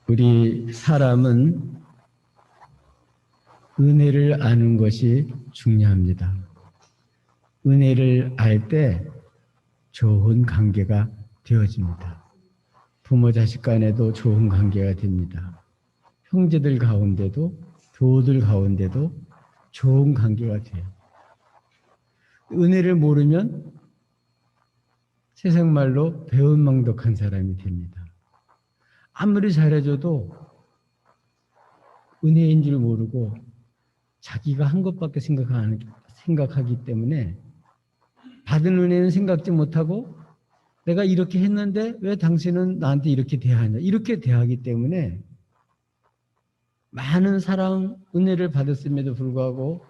우리 사람은 은혜를 아는 것이 중요합니다. 은혜를 알 때 좋은 관계가 되어집니다. 부모 자식 간에도 좋은 관계가 됩니다. 형제들 가운데도 교우들 가운데도 좋은 관계가 돼요. 은혜를 모르면 세상 말로 배은망덕한 사람이 됩니다. 아무리 잘해줘도 은혜인 줄 모르고 자기가 한 것밖에 생각하기 때문에 받은 은혜는 생각지 못하고 내가 이렇게 했는데 왜 당신은 나한테 이렇게 대하냐, 이렇게 대하기 때문에 많은 사랑, 은혜를 받았음에도 불구하고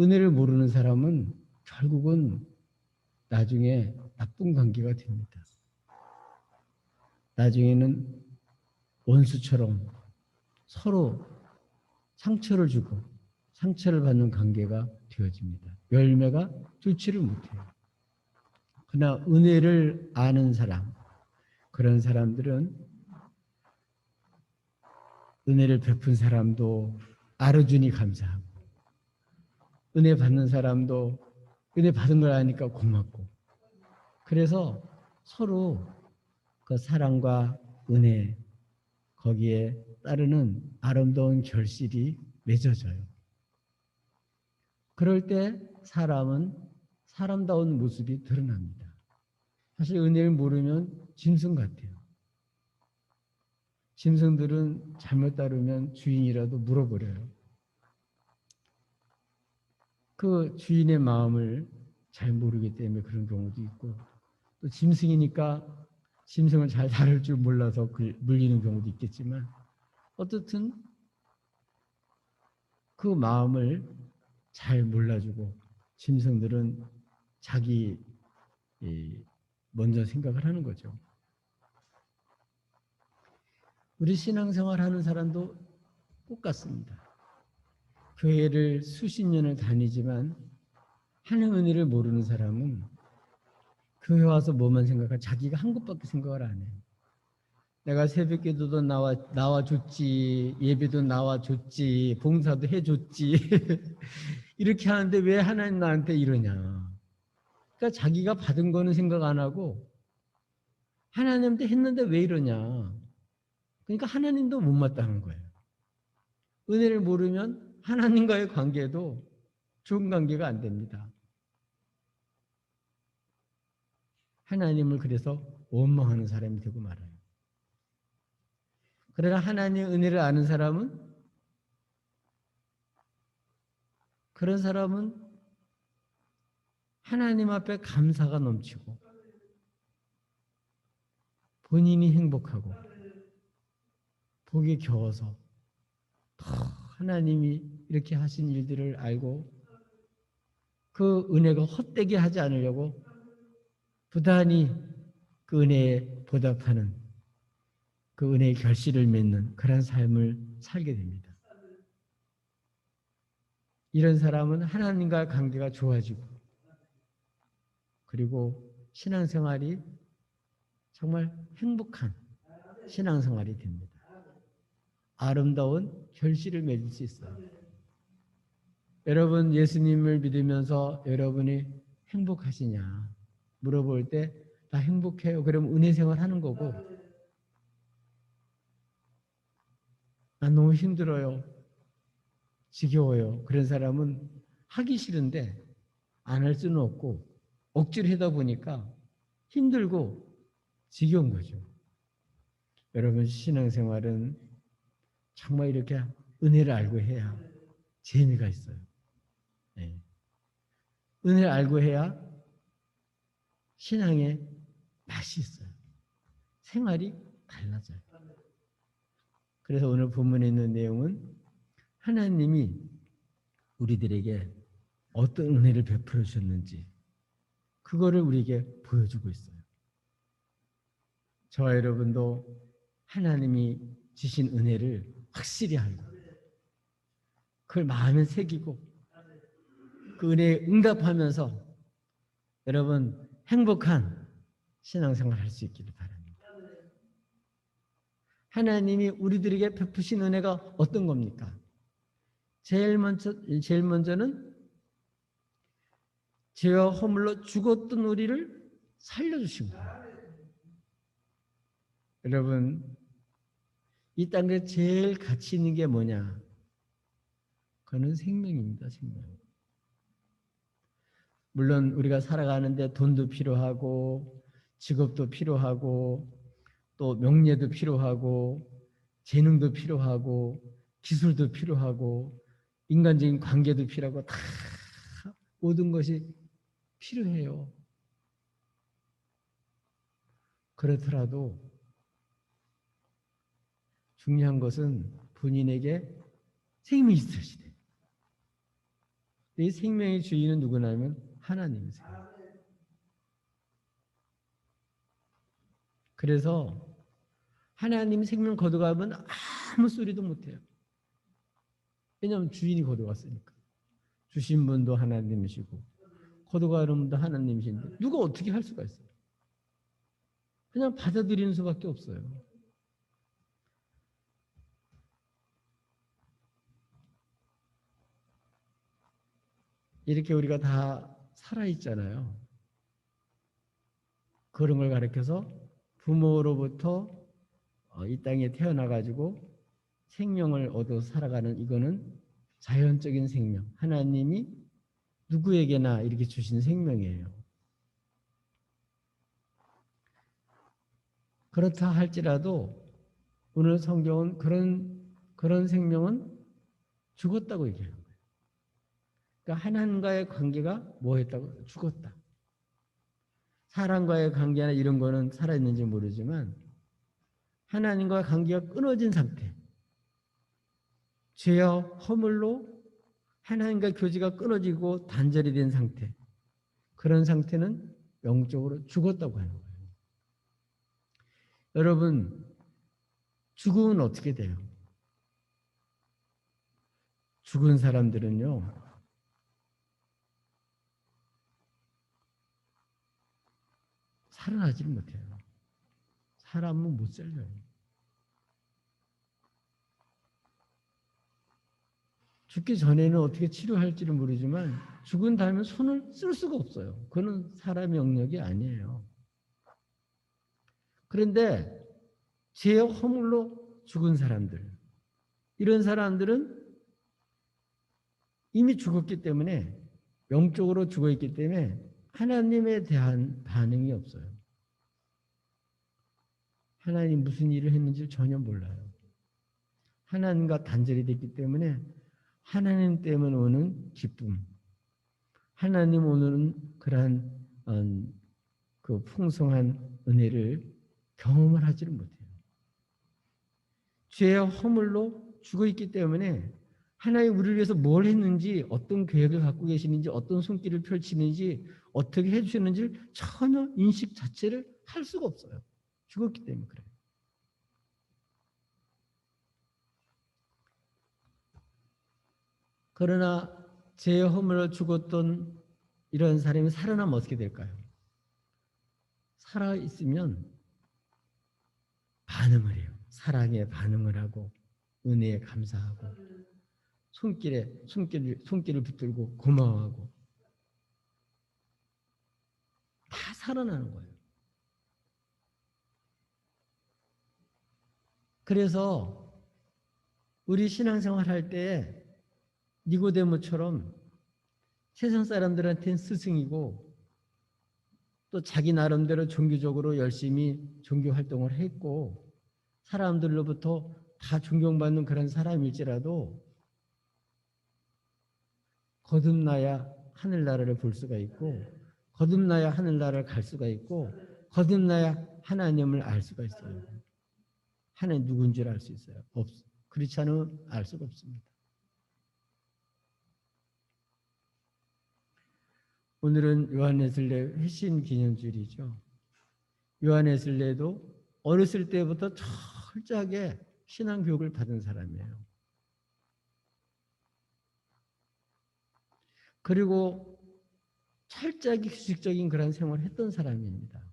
은혜를 모르는 사람은 결국은 나중에 나쁜 관계가 됩니다. 나중에는 원수처럼 서로 상처를 주고 상처를 받는 관계가 되어집니다. 열매가 뚫지를 못해요. 그러나 은혜를 아는 사람, 그런 사람들은 은혜를 베푼 사람도 알아주니 감사하고, 은혜 받는 사람도 은혜 받은 걸 아니까 고맙고, 그래서 서로 그 사랑과 은혜, 거기에 따르는 아름다운 결실이 맺어져요. 그럴 때 사람은 사람다운 모습이 드러납니다. 사실 은혜를 모르면 짐승 같아요. 짐승들은 잘못 따르면 주인이라도 물어버려요. 그 주인의 마음을 잘 모르기 때문에 그런 경우도 있고, 또 짐승이니까 짐승을 잘 다룰 줄 몰라서 물리는 경우도 있겠지만, 어떻든 그 마음을 잘 몰라주고 짐승들은 자기 먼저 생각을 하는 거죠. 우리 신앙생활 하는 사람도 똑같습니다. 교회를 수십 년을 다니지만 하나님의 은혜를 모르는 사람은 교회 와서 뭐만 생각하고 자기가 한 것밖에 생각을 안 해요. 내가 새벽기도도 나와줬지, 예배도 나와줬지, 봉사도 해줬지 이렇게 하는데 왜 하나님 나한테 이러냐. 그러니까 자기가 받은 거는 생각 안 하고 하나님한테 했는데 왜 이러냐. 그러니까 하나님도 못마땅한 거예요. 은혜를 모르면 하나님과의 관계도 좋은 관계가 안 됩니다. 하나님을 그래서 원망하는 사람이 되고 말아요. 그러나 하나님의 은혜를 아는 사람은, 그런 사람은 하나님 앞에 감사가 넘치고 본인이 행복하고 복이 겨워서 더 하나님이 이렇게 하신 일들을 알고 그 은혜가 헛되게 하지 않으려고 부단히 그 은혜에 보답하는, 그 은혜의 결실을 맺는 그런 삶을 살게 됩니다. 이런 사람은 하나님과의 관계가 좋아지고, 그리고 신앙생활이 정말 행복한 신앙생활이 됩니다. 아름다운 결실을 맺을 수 있어요. 여러분 예수님을 믿으면서 여러분이 행복하시냐 물어볼 때 다 행복해요. 그러면 은혜 생활 하는 거고, 난 너무 힘들어요, 지겨워요, 그런 사람은 하기 싫은데 안 할 수는 없고 억지로 하다 보니까 힘들고 지겨운 거죠. 여러분 신앙생활은 정말 이렇게 은혜를 알고 해야 재미가 있어요. 네. 은혜를 알고 해야 신앙에 맛이 있어요. 생활이 달라져요. 그래서 오늘 본문에 있는 내용은 하나님이 우리들에게 어떤 은혜를 베풀어 주셨는지 그거를 우리에게 보여주고 있어요. 저와 여러분도 하나님이 주신 은혜를 확실히 알고 그걸 마음에 새기고 그 은혜에 응답하면서 여러분 행복한 신앙생활 할 수 있기를 바랍니다. 하나님이 우리들에게 베푸신 은혜가 어떤 겁니까? 제일 먼저는 죄와 허물로 죽었던 우리를 살려주신 거예요. 여러분, 이 땅에 제일 가치 있는 게 뭐냐? 그거는 생명입니다, 생명. 물론 우리가 살아가는데 돈도 필요하고 직업도 필요하고 또 명예도 필요하고 재능도 필요하고 기술도 필요하고 인간적인 관계도 필요하고 다 모든 것이 필요해요. 그렇더라도 중요한 것은 본인에게 생명이 있으시대. 이 생명의 주인은 누구냐면 하나님이세요. 그래서 하나님 생명 거둬가면 아무 소리도 못해요. 왜냐하면 주인이 거둬갔으니까. 주신 분도 하나님이시고 거둬가는 분도 하나님이신데 누가 어떻게 할 수가 있어요? 그냥 받아들이는 수밖에 없어요. 이렇게 우리가 다 살아있잖아요. 그런 걸 가르쳐서 부모로부터 이 땅에 태어나가지고 생명을 얻어 살아가는 이거는 자연적인 생명. 하나님이 누구에게나 이렇게 주신 생명이에요. 그렇다 할지라도 오늘 성경은 그런 생명은 죽었다고 얘기해요. 그러니까 하나님과의 관계가 뭐했다고? 죽었다. 사람과의 관계나 이런 거는 살아있는지 모르지만 하나님과 관계가 끊어진 상태. 죄와 허물로 하나님과 교제가 끊어지고 단절이 된 상태. 그런 상태는 영적으로 죽었다고 하는 거예요. 여러분, 죽음은 어떻게 돼요? 죽은 사람들은요, 살아나지를 못해요. 사람은 못 살려요. 죽기 전에는 어떻게 치료할지를 모르지만 죽은 다음에 손을 쓸 수가 없어요. 그건 사람의 영역이 아니에요. 그런데 죄의 허물로 죽은 사람들, 이런 사람들은 이미 죽었기 때문에 영적으로 죽어있기 때문에 하나님에 대한 반응이 없어요. 하나님 무슨 일을 했는지 전혀 몰라요. 하나님과 단절이 됐기 때문에 하나님 때문에 오는 기쁨, 하나님 오는 그러한 그 풍성한 은혜를 경험을 하지를 못해요. 죄의 허물로 죽어있기 때문에 하나님 우리를 위해서 뭘 했는지, 어떤 계획을 갖고 계시는지, 어떤 손길을 펼치는지, 어떻게 해주셨는지를 전혀 인식 자체를 할 수가 없어요. 죽었기 때문에 그래요. 그러나 죄의 허물로 죽었던 이런 사람이 살아나면 어떻게 될까요? 살아있으면 반응을 해요. 사랑에 반응을 하고 은혜에 감사하고 손길을 붙들고 고마워하고 다 살아나는 거예요. 그래서 우리 신앙생활 할 때 니고데모처럼 세상 사람들한테는 스승이고 또 자기 나름대로 종교적으로 열심히 종교 활동을 했고 사람들로부터 다 존경받는 그런 사람일지라도 거듭나야 하늘나라를 볼 수가 있고 거듭나야 하늘나라를 갈 수가 있고 거듭나야 하나님을 알 수가 있어요. 하나님 누군지를 알 수 있어요. 그렇지 않으면 알 수가 없습니다. 오늘은 요한웨슬레 회심 기념주일이죠. 요한웨슬레도 어렸을 때부터 철저하게 신앙 교육을 받은 사람이에요. 그리고 철저하게 규칙적인 그런 생활을 했던 사람입니다.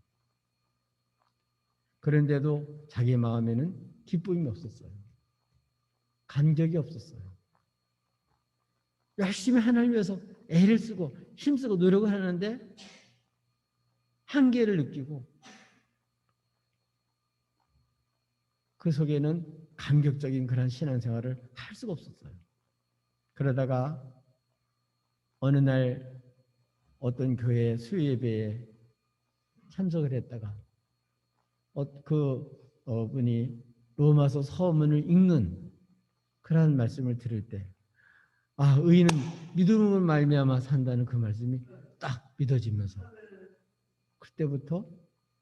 그런데도 자기 마음에는 기쁨이 없었어요. 감격이 없었어요. 열심히 하나님 위해서 애를 쓰고 힘쓰고 노력을 하는데 한계를 느끼고 그 속에는 감격적인 그런 신앙생활을 할 수가 없었어요. 그러다가 어느 날 어떤 교회 수요예배에 참석을 했다가 분이 로마서 서문을 읽는 그런 말씀을 들을 때 의인은 믿음으로 말미암아 산다는 그 말씀이 딱 믿어지면서 그때부터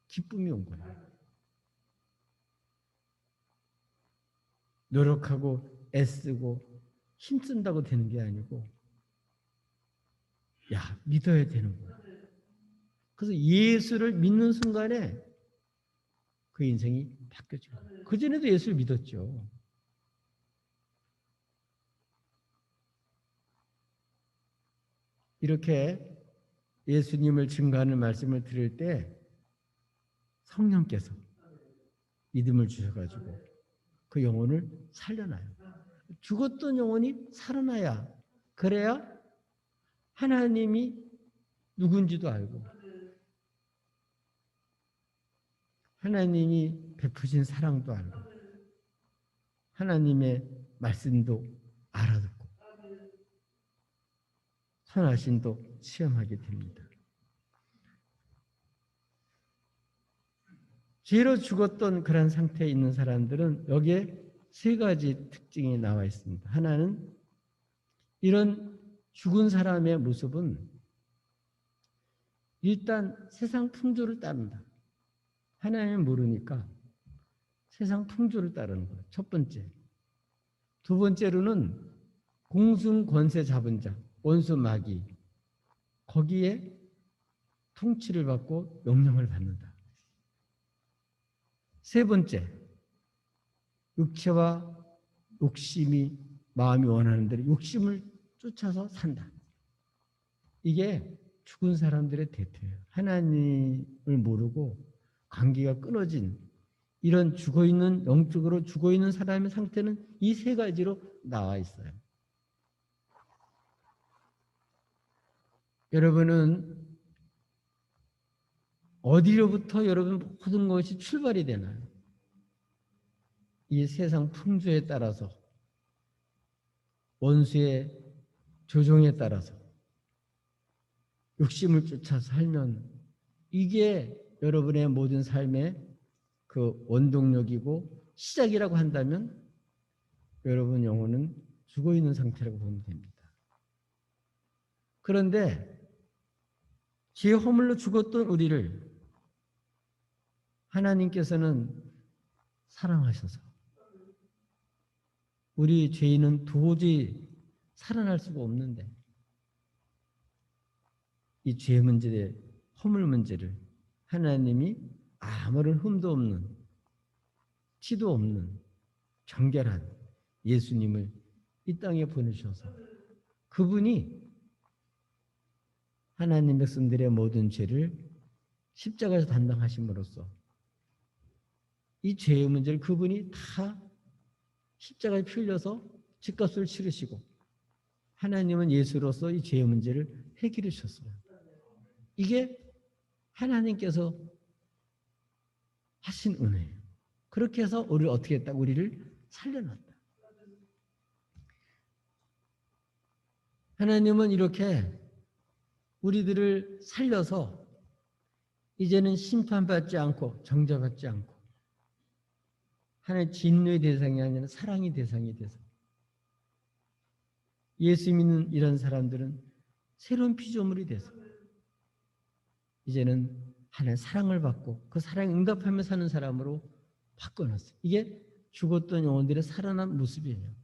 기쁨이 온 거예요. 노력하고 애쓰고 힘쓴다고 되는 게 아니고 믿어야 되는 거예요. 그래서 예수를 믿는 순간에 그 인생이 바뀌어져요. 그전에도 예수를 믿었죠. 이렇게 예수님을 증거하는 말씀을 들을 때 성령께서 믿음을 주셔가지고 그 영혼을 살려놔요. 죽었던 영혼이 살아나야, 그래야 하나님이 누군지도 알고 하나님이 베푸신 사랑도 알고 하나님의 말씀도 알아듣고 선하심도 체험하게 됩니다. 죄로 죽었던 그런 상태에 있는 사람들은 여기에 세 가지 특징이 나와 있습니다. 하나는 이런 죽은 사람의 모습은 일단 세상 풍조를 따른다. 하나님을 모르니까 세상 풍조를 따르는 거예요. 첫 번째. 두 번째로는 공승 권세 잡은 자, 원수 마귀, 거기에 통치를 받고 명령을 받는다. 세 번째, 육체와 욕심이 마음이 원하는 대로 욕심을 쫓아서 산다. 이게 죽은 사람들의 대표예요. 하나님을 모르고 관계가 끊어진 이런 죽어있는, 영적으로 죽어있는 사람의 상태는 이 세 가지로 나와 있어요. 여러분은 어디로부터 여러분 모든 것이 출발이 되나요? 이 세상 풍조에 따라서, 원수의 조종에 따라서 욕심을 쫓아서 살면 이게 여러분의 모든 삶의 그 원동력이고 시작이라고 한다면 여러분 영혼은 죽어있는 상태라고 보면 됩니다. 그런데 죄 허물로 죽었던 우리를 하나님께서는 사랑하셔서 우리 죄인은 도저히 살아날 수가 없는데 이 죄 문제, 허물 문제를 하나님이 아무런 흠도 없는, 티도 없는 정결한 예수님을 이 땅에 보내셔서 그분이 하나님 백성들의 모든 죄를 십자가에서 담당하심으로써 이 죄의 문제를 그분이 다 십자가에 피 흘려서 죗값을 치르시고 하나님은 예수로서 이 죄의 문제를 해결해 주셨어요. 이게 하나님께서 하신 은혜예요. 그렇게 해서 우리를 어떻게 했다? 우리를 살려놨다. 하나님은 이렇게 우리들을 살려서 이제는 심판받지 않고 정죄받지 않고 하나님의 진노의 대상이 아니라 사랑의 대상이 돼서 예수 믿는 이런 사람들은 새로운 피조물이 돼서 이제는 하나님의 사랑을 받고 그 사랑에 응답하며 사는 사람으로 바꿔놨어요. 이게 죽었던 영혼들의 살아난 모습이에요.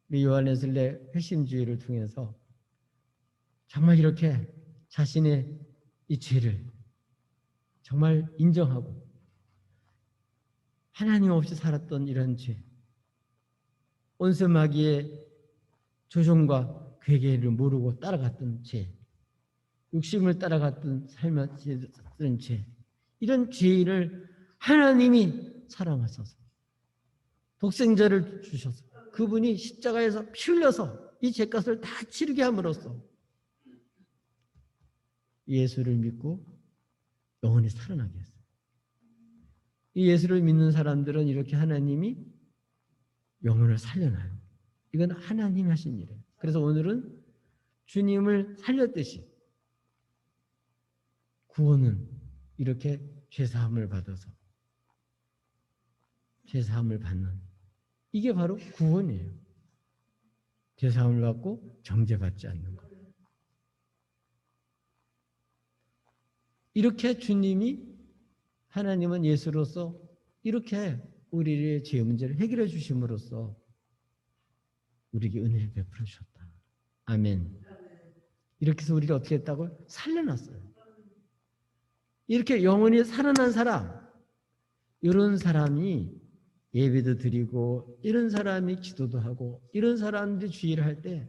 우리 요한에슬레 회심주의를 통해서 정말 이렇게 자신의 이 죄를 정말 인정하고 하나님 없이 살았던 이런 죄, 원수 마귀의 조종과 괴계를 모르고 따라갔던 죄, 욕심을 따라갔던 삶을 쓰는 죄, 이런 죄를 하나님이 사랑하셔서 독생자를 주셔서 그분이 십자가에서 피 흘려서 이 죄값을 다 치르게 함으로써 예수를 믿고 영원히 살아나게 했어요. 이 예수를 믿는 사람들은 이렇게 하나님이 영혼을 살려놔요. 이건 하나님이 하신 일이에요. 그래서 오늘은 주님을 살렸듯이 구원은 이렇게 죄사함을 받아서 죄사함을 받는 이게 바로 구원이에요. 죄사함을 받고 정죄받지 않는 것. 이렇게 주님이 하나님은 예수로서 이렇게 우리의 죄 문제를 해결해 주심으로써 우리에게 은혜를 베풀어 주셨다. 아멘. 이렇게 해서 우리를 어떻게 했다고요? 살려놨어요. 이렇게 영원히 살아난 사람, 이런 사람이 예배도 드리고 이런 사람이 기도도 하고 이런 사람들이 주의를 할 때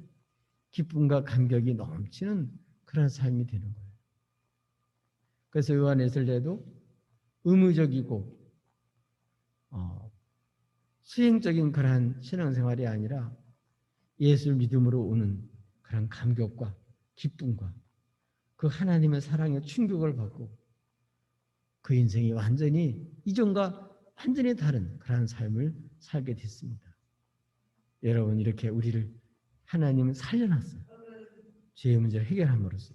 기쁨과 감격이 넘치는 그런 삶이 되는 거예요. 그래서 요한에슬레도 의무적이고 수행적인 그러한 신앙생활이 아니라 예수를 믿음으로 오는 그런 감격과 기쁨과 그 하나님의 사랑의 충격을 받고 그 인생이 완전히 이전과 완전히 다른 그러한 삶을 살게 됐습니다. 여러분 이렇게 우리를 하나님은 살려놨어요. 죄의 문제를 해결함으로써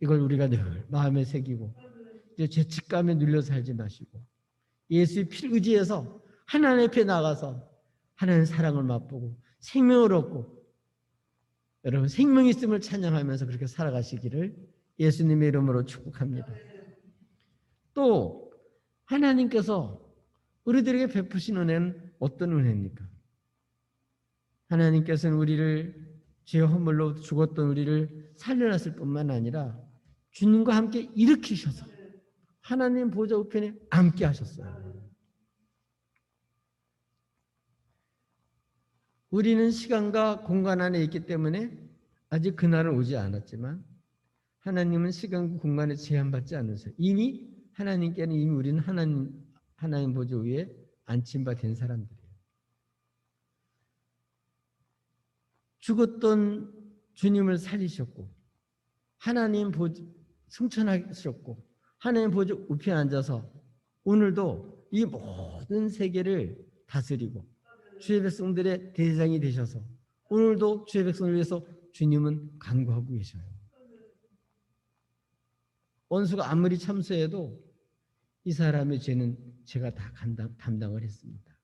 이걸 우리가 늘 마음에 새기고 이제 죄책감에 눌려 살지 마시고 예수의 피를 의지해서 하나님 앞에 나가서 하나님의 사랑을 맛보고 생명을 얻고 여러분 생명이 있음을 찬양하면서 그렇게 살아가시기를 예수님의 이름으로 축복합니다. 또 하나님께서 우리들에게 베푸신 은혜는 어떤 은혜입니까? 하나님께서는 우리를 죄의 허물로 죽었던 우리를 살려놨을 뿐만 아니라 주님과 함께 일으키셔서 하나님 보좌 우편에 앉게 하셨어요. 우리는 시간과 공간 안에 있기 때문에 아직 그날은 오지 않았지만 하나님은 시간과 공간에 제한받지 않으세요. 이미 하나님께는 이미 우리는 하나님 보좌 위에 앉힌 바 된 사람들이에요. 죽었던 주님을 살리셨고 하나님 보좌 승천하셨고 하나님 보좌 우편에 앉아서 오늘도 이 모든 세계를 다스리고 주의 백성들의 대장이 되셔서 오늘도 주의 백성을 위해서 주님은 간구하고 계셔요. 원수가 아무리 참수해도 이 사람의 죄는 제가 다 담당을 했습니다.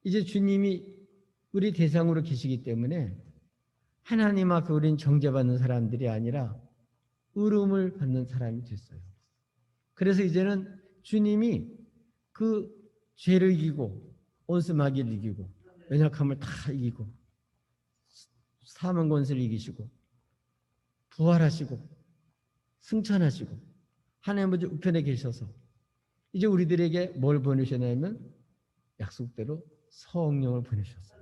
이제 주님이 우리 대상으로 계시기 때문에 하나님 앞에 우리는 정죄받는 사람들이 아니라 의로움을 받는 사람이 됐어요. 그래서 이제는 주님이 그 죄를 이기고 원수 마귀를 이기고 연약함을 다 이기고 사망 권세를 이기시고 부활하시고 승천하시고 하나님의 우편에 계셔서 이제 우리들에게 뭘 보내셨냐면 약속대로 성령을 보내셨어요.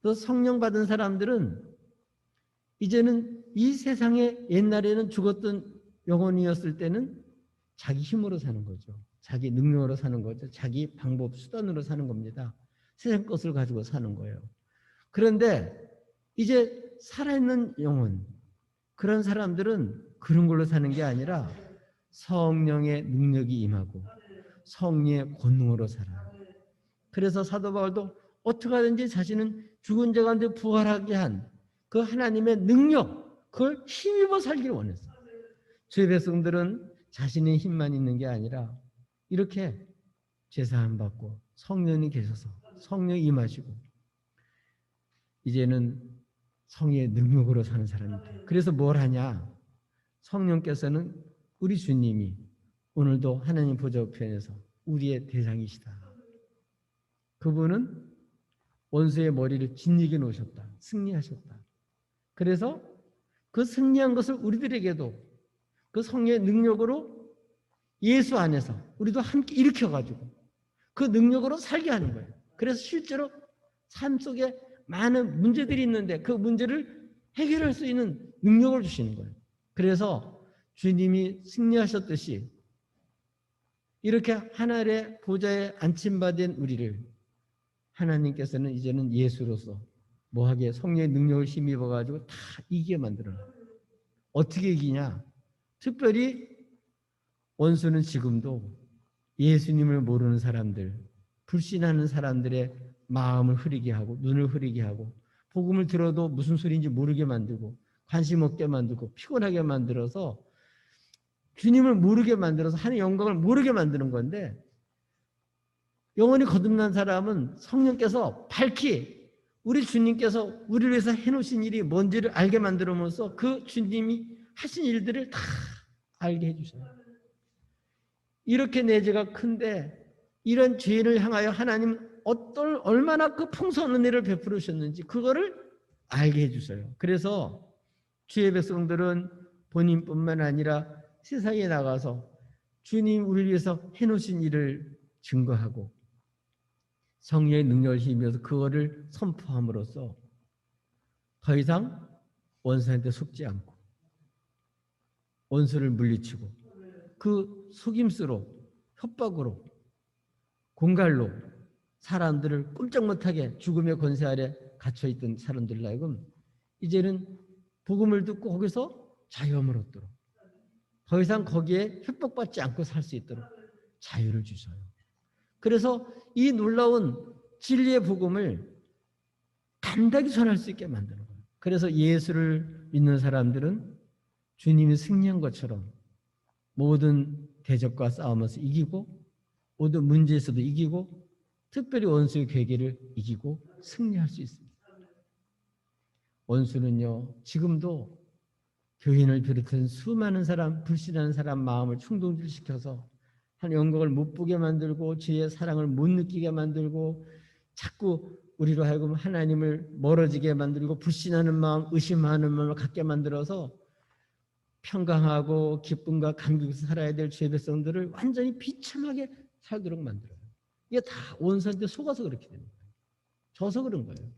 또 성령 받은 사람들은 이제는 이 세상에 옛날에는 죽었던 영혼이었을 때는 자기 힘으로 사는 거죠. 자기 능력으로 사는 거죠. 자기 방법, 수단으로 사는 겁니다. 세상 것을 가지고 사는 거예요. 그런데 이제 살아있는 영혼, 그런 사람들은 그런 걸로 사는 게 아니라 성령의 능력이 임하고 성령의 권능으로 살아요. 그래서 사도 바울도 어떻게 하든지 자신은 죽은 자 가운데 부활하게 한 그 하나님의 능력, 그걸 힘입어 살기를 원했어요. 주의 백성들은 자신의 힘만 있는 게 아니라 이렇게 제사함 받고 성령이 계셔서 성령이 임하시고 이제는 성의 능력으로 사는 사람입니다. 그래서 뭘 하냐? 성령께서는 우리 주님이 오늘도 하나님 보좌 우편에서 우리의 대상이시다. 그분은 원수의 머리를 짓이겨 놓으셨다. 승리하셨다. 그래서 그 승리한 것을 우리들에게도 그 성령의 능력으로 예수 안에서 우리도 함께 일으켜가지고 그 능력으로 살게 하는 거예요. 그래서 실제로 삶 속에 많은 문제들이 있는데 그 문제를 해결할 수 있는 능력을 주시는 거예요. 그래서 주님이 승리하셨듯이 이렇게 하늘의 보좌에 안침받은 우리를 하나님께서는 이제는 예수로서 뭐하게 성령의 능력을 힘입어가지고 다 이기게 만들어요. 어떻게 이기냐? 특별히 원수는 지금도 예수님을 모르는 사람들, 불신하는 사람들의 마음을 흐리게 하고 눈을 흐리게 하고 복음을 들어도 무슨 소리인지 모르게 만들고 관심 없게 만들고 피곤하게 만들어서 주님을 모르게 만들어서 하나님의 영광을 모르게 만드는 건데, 영원히 거듭난 사람은 성령께서 밝히 우리 주님께서 우리를 위해서 해놓으신 일이 뭔지를 알게 만들어서 그 주님이 하신 일들을 다 알게 해주셔요. 이렇게 내 죄가 큰데 이런 죄를 향하여 하나님 얼마나 그 풍성한 은혜를 베풀어 주셨는지 그거를 알게 해주셔요. 그래서 주의 백성들은 본인뿐만 아니라 세상에 나가서 주님 우리를 위해서 해놓으신 일을 증거하고 성령의 능력을 힘입어서 그거를 선포함으로써 더 이상 원수한테 속지 않고 원수를 물리치고 그 속임수로 협박으로 공갈로 사람들을 꼼짝 못하게 죽음의 권세 아래 갇혀있던 사람들 하여금 이제는 복음을 듣고 거기서 자유함을 얻도록 더 이상 거기에 협박받지 않고 살 수 있도록 자유를 주셔요. 그래서 이 놀라운 진리의 복음을 단단히 전할 수 있게 만드는 거예요. 그래서 예수를 믿는 사람들은 주님이 승리한 것처럼 모든 대적과 싸우면서 이기고 모든 문제에서도 이기고 특별히 원수의 괴계를 이기고 승리할 수 있습니다. 원수는요 지금도 교인을 비롯한 수많은 사람, 불신하는 사람 마음을 충동질시켜서 한 영광을 못 보게 만들고 주의 사랑을 못 느끼게 만들고 자꾸 우리로 하여금 하나님을 멀어지게 만들고 불신하는 마음, 의심하는 마음을 갖게 만들어서 평강하고 기쁨과 감격에서 살아야 될 주의 백성들을 완전히 비참하게 살도록 만들어요. 이게 다 원수한테 속아서 그렇게 되는 거예요. 져서 그런 거예요.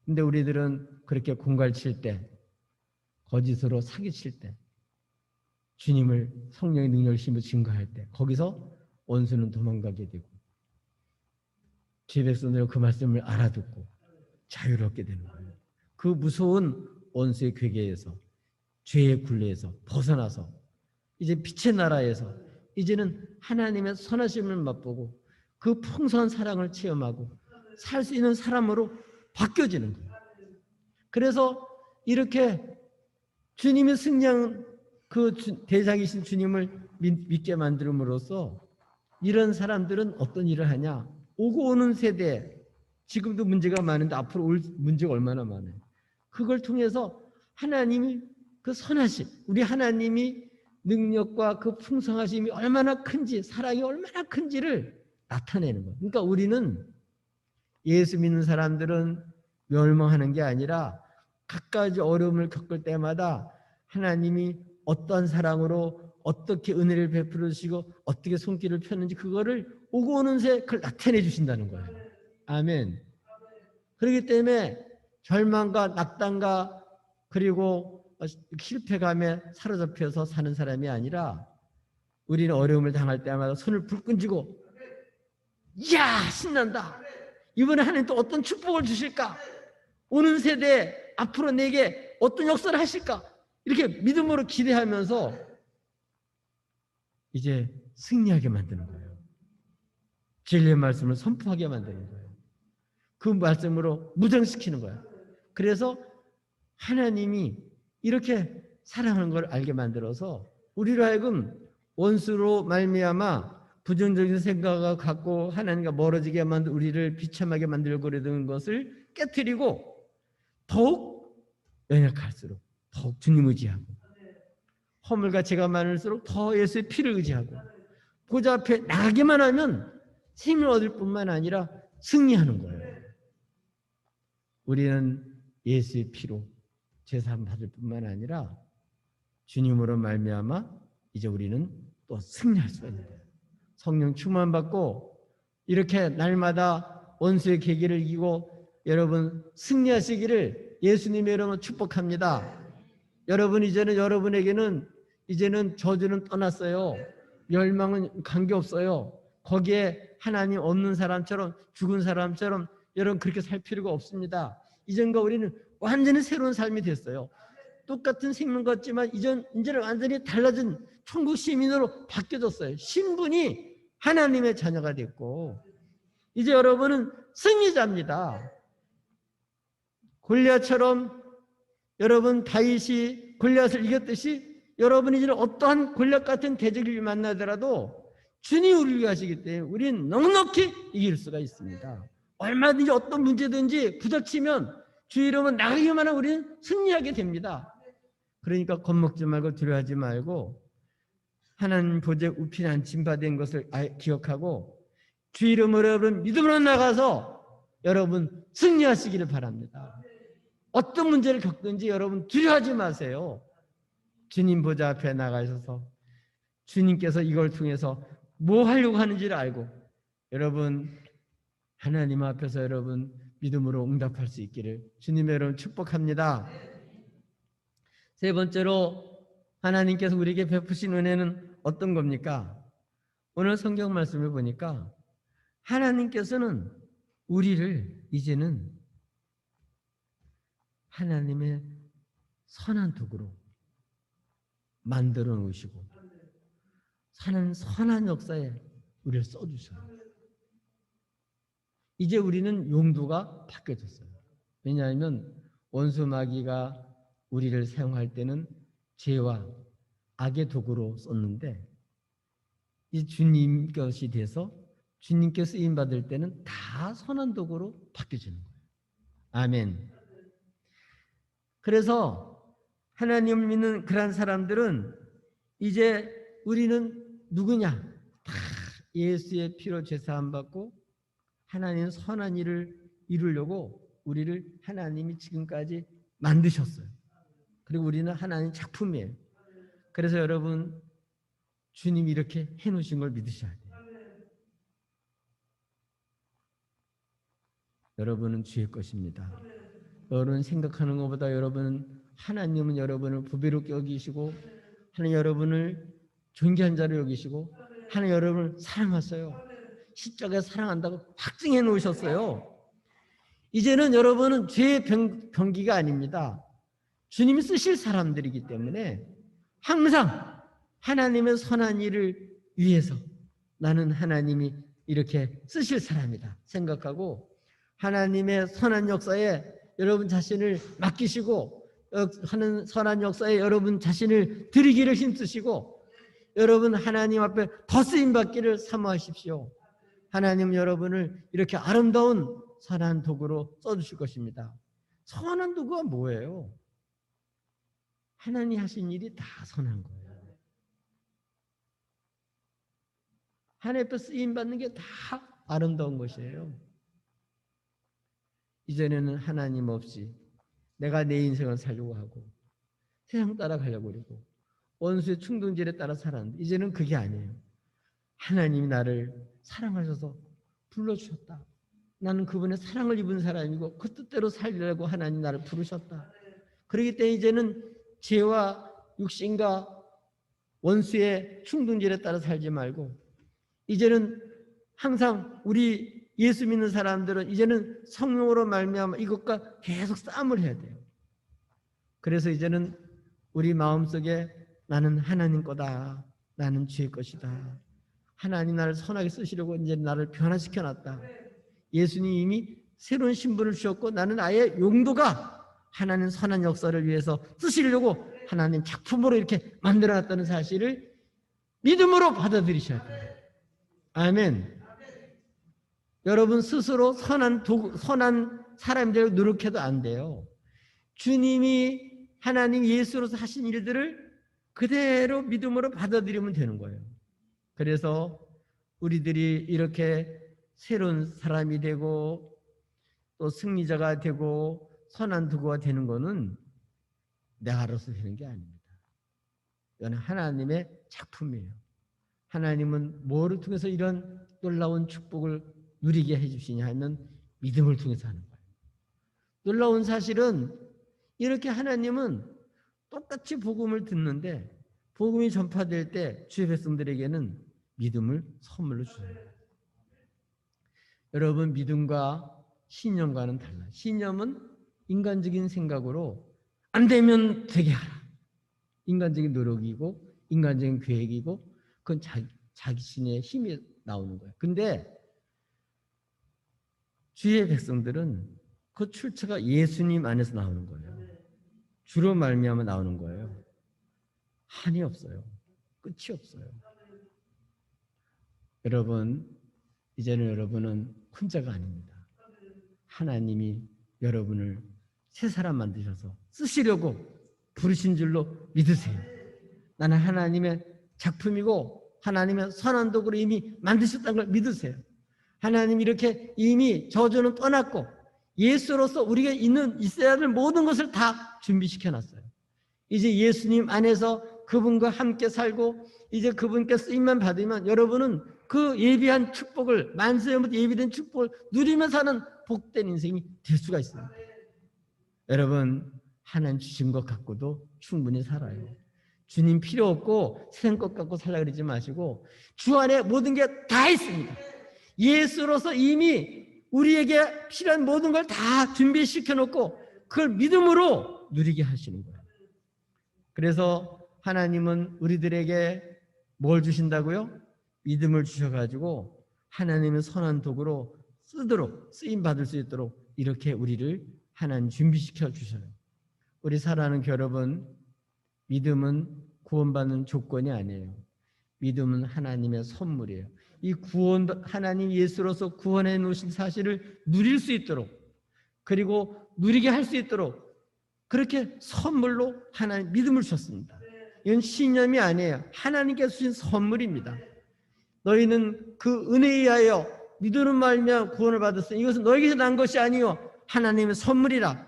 근데 우리들은 그렇게 공갈칠 때, 거짓으로 사기칠 때, 주님을 성령의 능력을 힘으로 증거할 때 거기서 원수는 도망가게 되고 주의 백성들은 그 말씀을 알아듣고 자유롭게 되는 거예요. 그 무서운 원수의 괴계에서 죄의 굴레에서 벗어나서 이제 빛의 나라에서 이제는 하나님의 선하심을 맛보고 그 풍성한 사랑을 체험하고 살 수 있는 사람으로 바뀌어지는 거예요. 그래서 이렇게 주님의 승리한 그 대상이신 주님을 믿게 만들므로써 이런 사람들은 어떤 일을 하냐? 오고 오는 세대, 지금도 문제가 많은데 앞으로 올 문제가 얼마나 많아요. 그걸 통해서 하나님이 그 선하심, 우리 하나님이 능력과 그 풍성하심이 얼마나 큰지, 사랑이 얼마나 큰지를 나타내는 거예요. 그러니까 우리는 예수 믿는 사람들은 멸망하는 게 아니라 각가지 어려움을 겪을 때마다 하나님이 어떤 사랑으로 어떻게 은혜를 베풀어 주시고 어떻게 손길을 폈는지 그거를 오고 오는 새 그걸 나타내 주신다는 거예요. 아멘. 그렇기 때문에 절망과 낙담과 그리고 실패감에 사로잡혀서 사는 사람이 아니라 우리는 어려움을 당할 때마다 손을 불끈 쥐고 이야 신난다. 이번에 하나님 또 어떤 축복을 주실까? 오는 세대 앞으로 내게 어떤 역사를 하실까? 이렇게 믿음으로 기대하면서 이제 승리하게 만드는 거예요. 진리의 말씀을 선포하게 만드는 거예요. 그 말씀으로 무장시키는 거예요. 그래서 하나님이 이렇게 사랑하는 걸 알게 만들어서 우리로 하여금 원수로 말미암아 부정적인 생각을 갖고 하나님과 멀어지게 만들 우리를 비참하게 만들고 그러는 것을 깨트리고 더욱 연약할수록 더욱 주님 의지하고 허물과 죄가 많을수록 더 예수의 피를 의지하고 보좌 앞에 나가기만 하면 힘을 얻을 뿐만 아니라 승리하는 거예요. 우리는 예수의 피로 제사함 받을 뿐만 아니라 주님으로 말미암아 이제 우리는 또 승리할 수가 있는 거예요. 성령 충만 받고 이렇게 날마다 원수의 계기를 이기고 여러분 승리하시기를 예수님의 이름으로 축복합니다. 여러분 이제는 여러분에게는 이제는 저주는 떠났어요. 멸망은 관계없어요. 거기에 하나님 없는 사람처럼 죽은 사람처럼 여러분 그렇게 살 필요가 없습니다. 이전과 우리는 완전히 새로운 삶이 됐어요. 똑같은 생명 같지만 이제는 완전히 달라진 천국 시민으로 바뀌어졌어요. 신분이 하나님의 자녀가 됐고 이제 여러분은 승리자입니다. 골리앗처럼 여러분 다윗이 골리앗을 이겼듯이 여러분이 이제 어떠한 골리앗 같은 대적을 만나더라도 주님이 우리를 위하시기 때문에 우리는 넉넉히 이길 수가 있습니다. 얼마든지 어떤 문제든지 부닥치면 주 이름은 나가기만 하면 우리는 승리하게 됩니다. 그러니까 겁먹지 말고 두려워하지 말고 하나님 보좌에 우편에 앉힌바된 것을 기억하고 주 이름으로 여러분 믿음으로 나가서 여러분 승리하시기를 바랍니다. 어떤 문제를 겪든지 여러분 두려워하지 마세요. 주님 보좌 앞에 나가셔서 주님께서 이걸 통해서 뭐 하려고 하는지를 알고 여러분 하나님 앞에서 여러분 믿음으로 응답할 수 있기를 주님의 여러분 축복합니다. 세 번째로 하나님께서 우리에게 베푸신 은혜는 어떤 겁니까? 오늘 성경 말씀을 보니까 하나님께서는 우리를 이제는 하나님의 선한 도구로 만들어 놓으시고 선한 역사에 우리를 써주셔요. 이제 우리는 용도가 바뀌어졌어요. 왜냐하면 원수 마귀가 우리를 사용할 때는 죄와 악의 도구로 썼는데 이 주님 것이 돼서 주님께 쓰임 받을 때는 다 선한 도구로 바뀌어지는 거예요. 아멘. 그래서 하나님을 믿는 그런 사람들은 이제 우리는 누구냐? 다 예수의 피로 죄사함 받고 하나님 선한 일을 이루려고 우리를 하나님이 지금까지 만드셨어요. 그리고 우리는 하나님 작품이에요. 그래서 여러분 주님이 이렇게 해놓으신 걸 믿으셔야 돼요. 여러분은 주의 것입니다. 여러분 생각하는 것보다 여러분은 하나님은 여러분을 부배롭게 여기시고 하나님 여러분을 존귀한 자로 여기시고 하나님 여러분을 사랑하세요. 십자가에 사랑한다고 확증해 놓으셨어요. 이제는 여러분은 죄의 병기가 아닙니다. 주님이 쓰실 사람들이기 때문에 항상 하나님의 선한 일을 위해서 나는 하나님이 이렇게 쓰실 사람이다 생각하고 하나님의 선한 역사에 여러분 자신을 맡기시고 하는 선한 역사에 여러분 자신을 드리기를 힘쓰시고 여러분 하나님 앞에 더 쓰임받기를 사모하십시오. 하나님 여러분을 이렇게 아름다운 선한 도구로 써주실 것입니다. 선한 도구가 뭐예요? 하나님 하신 일이 다 선한 거예요. 하나님 앞에 쓰임받는 게 다 아름다운 것이에요. 이전에는 하나님 없이 내가 내 인생을 살려고 하고 세상 따라가려고 그러고 원수의 충동질에 따라 살았는데 이제는 그게 아니에요. 하나님이 나를 사랑하셔서 불러주셨다. 나는 그분의 사랑을 입은 사람이고 그 뜻대로 살리려고 하나님 나를 부르셨다. 그렇기 때문에 이제는 죄와 육신과 원수의 충동질에 따라 살지 말고 이제는 항상 우리 예수 믿는 사람들은 이제는 성령으로 말미암아 이것과 계속 싸움을 해야 돼요. 그래서 이제는 우리 마음속에 나는 하나님 거다. 나는 주의 것이다. 하나님 나를 선하게 쓰시려고 이제 나를 변화시켜 놨다. 예수님 이미 새로운 신분을 주셨고 나는 아예 용도가 하나님 선한 역사를 위해서 쓰시려고 하나님 작품으로 이렇게 만들어 놨다는 사실을 믿음으로 받아들이셔야 돼요. 아멘. 여러분 스스로 선한 사람들을 노력해도 안 돼요. 주님이 하나님 예수로서 하신 일들을 그대로 믿음으로 받아들이면 되는 거예요. 그래서 우리들이 이렇게 새로운 사람이 되고 또 승리자가 되고 선한 도구가 되는 것은 내가 알아서 되는 게 아닙니다. 이건 하나님의 작품이에요. 하나님은 뭐를 통해서 이런 놀라운 축복을 누리게 해주시냐 하면 믿음을 통해서 하는 거예요. 놀라운 사실은 이렇게 하나님은 똑같이 복음을 듣는데 복음이 전파될 때 주의 백성들에게는 믿음을 선물로 주세요. 여러분, 믿음과 신념과는 달라요. 신념은 인간적인 생각으로 안 되면 되게 하라. 인간적인 노력이고 인간적인 계획이고 그건 자기 신의 힘이 나오는 거예요. 근데 주의 백성들은 그 출처가 예수님 안에서 나오는 거예요. 주로 말미암아 나오는 거예요. 한이 없어요. 끝이 없어요. 여러분, 이제는 여러분은 혼자가 아닙니다. 하나님이 여러분을 새 사람 만드셔서 쓰시려고 부르신 줄로 믿으세요. 나는 하나님의 작품이고 하나님의 선한 도구로 이미 만드셨다는 걸 믿으세요. 하나님이 이렇게 이미 저주는 떠났고 예수로서 우리가 있어야 할 모든 것을 다 준비시켜 놨어요. 이제 예수님 안에서 그분과 함께 살고 이제 그분께 쓰임만 받으면 여러분은 그 예비한 축복을, 만세부터 예비된 축복을 누리며 사는 복된 인생이 될 수가 있습니다. 여러분, 하나님 주신 것 갖고도 충분히 살아요. 주님 필요 없고 세상 것 갖고 살라 그러지 마시고 주 안에 모든 게 다 있습니다. 예수로서 이미 우리에게 필요한 모든 걸 다 준비시켜 놓고 그걸 믿음으로 누리게 하시는 거예요. 그래서 하나님은 우리들에게 뭘 주신다고요? 믿음을 주셔가지고 하나님의 선한 도구로 쓰임 받을 수 있도록 이렇게 우리를 하나님 준비시켜 주셔요. 우리 사랑하는 여러분, 믿음은 구원받는 조건이 아니에요. 믿음은 하나님의 선물이에요. 이 하나님 예수로서 구원해 놓으신 사실을 누릴 수 있도록 그리고 누리게 할 수 있도록 그렇게 선물로 하나님 믿음을 주셨습니다. 이건 신념이 아니에요. 하나님께서 주신 선물입니다. 너희는 그 은혜에 의하여 믿음으로 말미암아 구원을 받았으니 이것은 너희에게서 난 것이 아니요 하나님의 선물이라.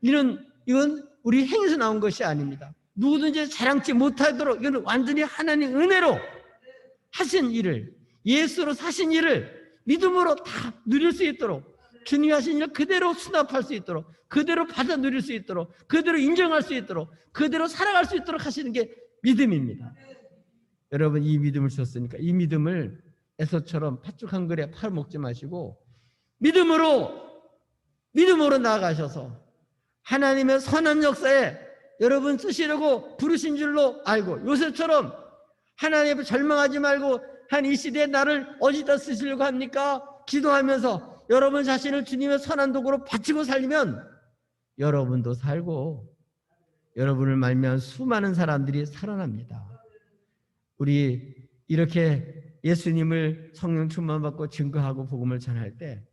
이건 우리 행에서 나온 것이 아닙니다. 누구든지 자랑치 못하도록 이건 완전히 하나님 은혜로 하신 일을 예수로 사신 일을 믿음으로 다 누릴 수 있도록 주님이 하신 일을 그대로 수납할 수 있도록 그대로 받아 누릴 수 있도록 그대로 인정할 수 있도록 그대로 살아갈 수 있도록 하시는 게 믿음입니다. 여러분, 이 믿음을 주셨으니까 이 믿음을 에서처럼 팥죽 한 그릇에 팔아먹지 마시고 믿음으로 나아가셔서 하나님의 선한 역사에 여러분 쓰시려고 부르신 줄로 알고 요새처럼 하나님 앞에 절망하지 말고 한 이 시대에 나를 어디다 쓰시려고 합니까? 기도하면서 여러분 자신을 주님의 선한 도구로 바치고 살리면 여러분도 살고 여러분을 말미암아 수많은 사람들이 살아납니다. 우리 이렇게 예수님을 성령 충만받고 증거하고 복음을 전할 때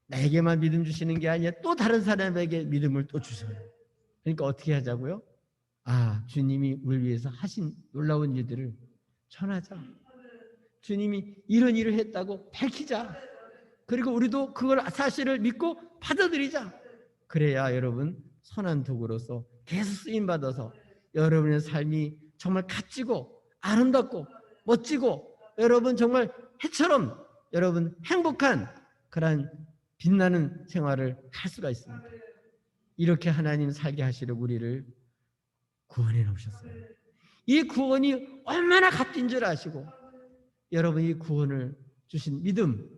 나에게만 믿음 주시는 게 아니라 또 다른 사람에게 믿음을 또 주셔요. 그러니까 어떻게 하자고요? 주님이 우리를 위해서 하신 놀라운 일들을 전하자. 주님이 이런 일을 했다고 밝히자. 그리고 우리도 그걸 사실을 믿고 받아들이자. 그래야 여러분 선한 도구로서 계속 쓰임받아서 여러분의 삶이 정말 값지고 아름답고 멋지고 여러분 정말 해처럼 여러분 행복한 그런 빛나는 생활을 할 수가 있습니다. 이렇게 하나님 살게 하시려고 우리를 구원해 놓으셨어요. 이 구원이 얼마나 값진 줄 아시고 여러분 이 구원을 주신 믿음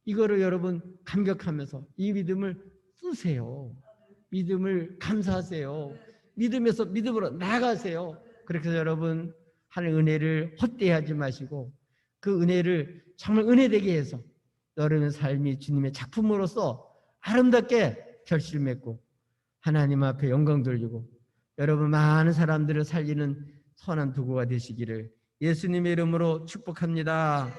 이거를 여러분 감격하면서 이 믿음을 쓰세요. 믿음을 감사하세요. 믿음에서 믿음으로 나아가세요. 그렇게 해서 여러분 하나님 은혜를 헛되이하지 마시고 그 은혜를 정말 은혜되게 해서 여러분의 삶이 주님의 작품으로서 아름답게 결실을 맺고 하나님 앞에 영광 돌리고 여러분 많은 사람들을 살리는 선한 도구가 되시기를 예수님의 이름으로 축복합니다.